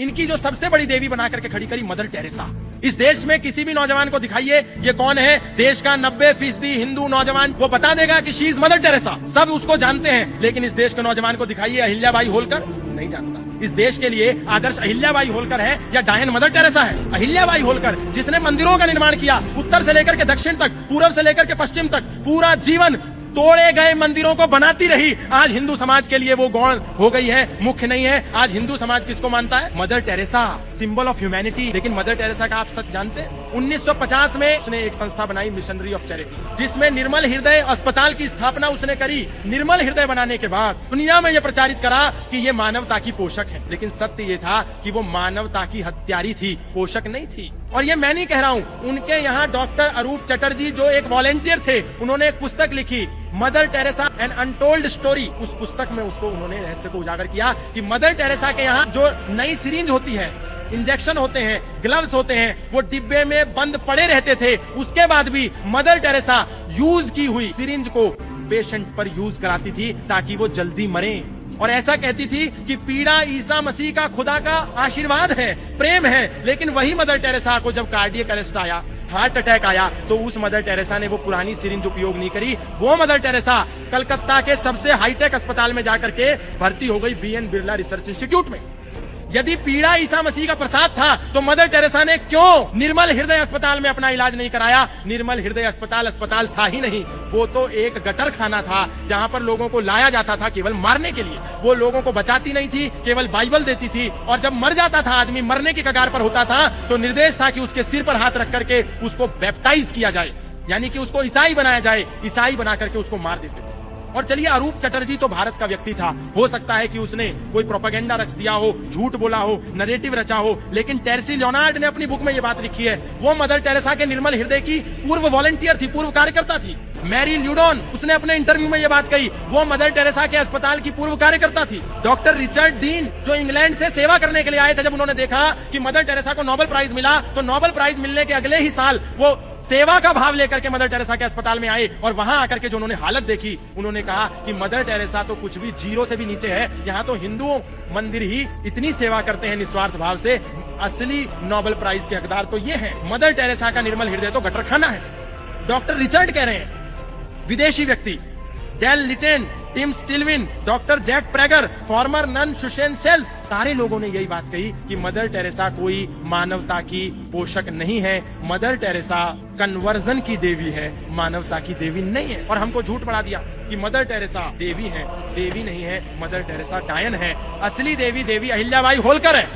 इनकी जो सबसे बड़ी देवी बना करके खड़ी करी मदर टेरेसा। इस देश में किसी भी नौजवान को दिखाइए ये कौन है, देश का 90% हिंदू नौजवान वो बता देगा कि शी इज मदर टेरेसा। सब उसको जानते हैं, लेकिन इस देश के नौजवान को दिखाइए अहिल्याबाई होलकर, नहीं जानता। इस देश के लिए आदर्श अहिल्याबाई होलकर है या डायन मदर टेरेसा है? अहिल्याबाई होलकर जिसने मंदिरों का निर्माण किया, उत्तर से लेकर के दक्षिण तक, पूर्व से लेकर के पश्चिम तक, पूरा जीवन तोड़े गए मंदिरों को बनाती रही। आज हिंदू समाज के लिए वो गौण हो गई है, मुख्य नहीं है। आज हिंदू समाज किसको मानता है? Mother Teresa, symbol of humanity. लेकिन मदर टेरेसा का आप सच जानते हैं? 1950 में उसने एक संस्था बनाई, मिशनरी ऑफ चैरिटी, जिसमें निर्मल हृदय अस्पताल की स्थापना उसने करी। निर्मल हृदय बनाने के बाद दुनिया में यह प्रचारित करा कि ये मानवता की पोषक है, लेकिन सत्य ये था कि वो मानवता की हत्यारी थी, पोषक नहीं थी। और ये मैं नहीं कह रहा हूँ, उनके यहाँ डॉक्टर अरूप चटर्जी जो एक वॉलेंटियर थे, उन्होंने एक पुस्तक लिखी, Mother Teresa an untold story. उस पुस्तक में उसको उन्होंने रहस्य को उजागर किया कि मदर टेरेसा के यहाँ जो नई सिरिंज होती है, इंजेक्शन होते हैं, ग्लव्स होते हैं, वो डिब्बे में बंद पड़े रहते थे। उसके बाद भी मदर टेरेसा यूज की हुई सिरिंज को पेशेंट पर यूज कराती थी ताकि वो जल्दी मरे। और ऐसा कहती थी कि पीड़ा ईसा मसीह का खुदा का आशीर्वाद है, प्रेम है। लेकिन वही मदर टेरेसा को जब कार्डियक अरेस्ट आया, हार्ट अटैक आया, तो उस मदर टेरेसा ने वो पुरानी सिरिंज उपयोग नहीं करी। वो मदर टेरेसा कलकत्ता के सबसे हाईटेक अस्पताल में जाकर के भर्ती हो गई, BN बिरला रिसर्च इंस्टीट्यूट में। यदि पीड़ा ईसा मसीह का प्रसाद था तो मदर टेरेसा ने क्यों निर्मल हृदय अस्पताल में अपना इलाज नहीं कराया? निर्मल हृदय अस्पताल था ही नहीं, वो तो एक गटर खाना था जहां पर लोगों को लाया जाता था केवल मारने के लिए। वो लोगों को बचाती नहीं थी, केवल बाइबल देती थी। और जब मर जाता था आदमी, मरने की कगार पर होता था, तो निर्देश था कि उसके सिर पर हाथ रख करके उसको बैप्टाइज किया जाए, यानी कि उसको ईसाई बनाया जाए। ईसाई बना करके उसको मार देते थे। और चलिए, अरूप चटर्जी तो भारत का व्यक्ति था, हो सकता है कि उसने कोई प्रोपेगेंडा रच दिया हो, झूठ बोला हो, नरेटिव रचा हो, लेकिन टेरेसी लियोनार्ड ने अपनी बुक में ये बात लिखी है। वो मदर टेरेसा के निर्मल हृदय की पूर्व वॉलंटियर थी, पूर्व कार्यकर्ता थी। मैरी ल्यूडॉन, उसने अपने इंटरव्यू में ये बात कही, वो मदर टेरेसा के अस्पताल की पूर्व कार्यकर्ता थी। डॉक्टर रिचर्ड डीन, जो इंग्लैंड से सेवा करने के लिए आए थे, जब उन्होंने देखा कि मदर टेरेसा को नोबेल प्राइज मिला, तो नोबेल प्राइज मिलने के अगले ही साल वो सेवा का भाव लेकर के मदर टेरेसा के अस्पताल में आए। और वहां आकर के जो उन्होंने हालत देखी, उन्होंने कहा कि मदर टेरेसा तो कुछ भी जीरो से भी नीचे है। यहाँ तो हिंदुओं मंदिर ही इतनी सेवा करते हैं निस्वार्थ भाव से, असली नोबेल प्राइज के हकदार तो ये है। मदर टेरेसा का निर्मल हृदय तो गटर खाना है। डॉक्टर रिचर्ड कह रहे हैं, विदेशी व्यक्ति, Dale Litten, Tim Stillwin, doctor Jack Preger, former nun Shushen Sells, सारे लोगों ने यही बात कही कि मदर टेरेसा कोई मानवता की पोषक नहीं है। मदर टेरेसा कन्वर्जन की देवी है, मानवता की देवी नहीं है। और हमको झूठ पड़ा दिया कि मदर टेरेसा देवी है। देवी नहीं है, मदर टेरेसा डायन है। असली देवी अहिल्याबाई होलकर है।